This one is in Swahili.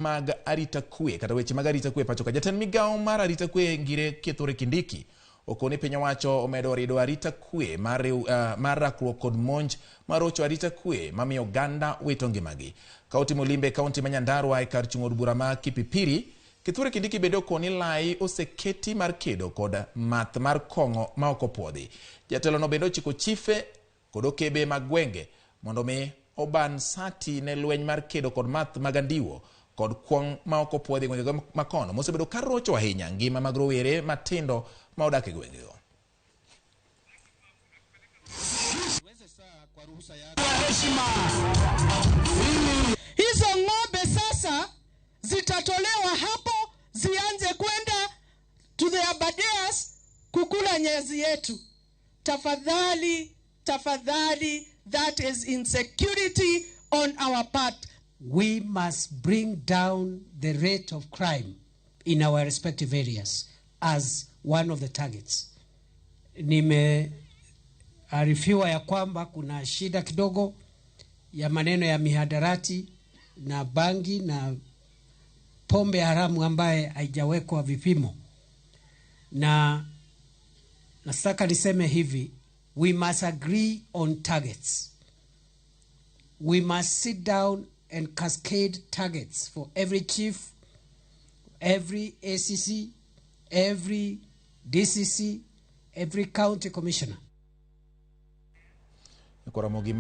mag arita kwe kata weche mag arita kwe pacho ka jatend migao mar arita kwe ngire Kithure Kindiki okone piny owacho omedo rido arita kwe mar rakruok kod monj marocho arita kwe mamiyo oganda wito ngimagi. Ka otimo limbe kaunti ma Nyandarua e kar chung' od bura ma Kipipiri, Kithure Kindiki bedo koni lai oseketi mar kedo kod math mar kong'o ma ok opuodhi. Jatelo no bedo chiko chife kod okebe mag gwenge mondo mi oban sati ne lweny mar kedo kod math mag andiwo kod kwong ma ok opuodhi gwenge makono mosebedo ka rocho ahinya ngima mag rowere matindo ma odak e gwengego. Hizo ng'ombe sasa zitatolewa hapo zianze kwenda to the abadeas kukula nyasi yetu. Tafadhali, tafadhali, that is insecurity on our part. We must bring down the rate of crime in our respective areas as one of the targets. Nimearifiwa ya kwamba kuna shida kidogo ya maneno ya mihadarati na bangi na pombe haramu ambaye haijawekwa vipimo. Na nataka niseme hivi, we must agree on targets. We must sit down and cascade targets for every chief, every ACC, every DCC, every county commissioner. Ramogi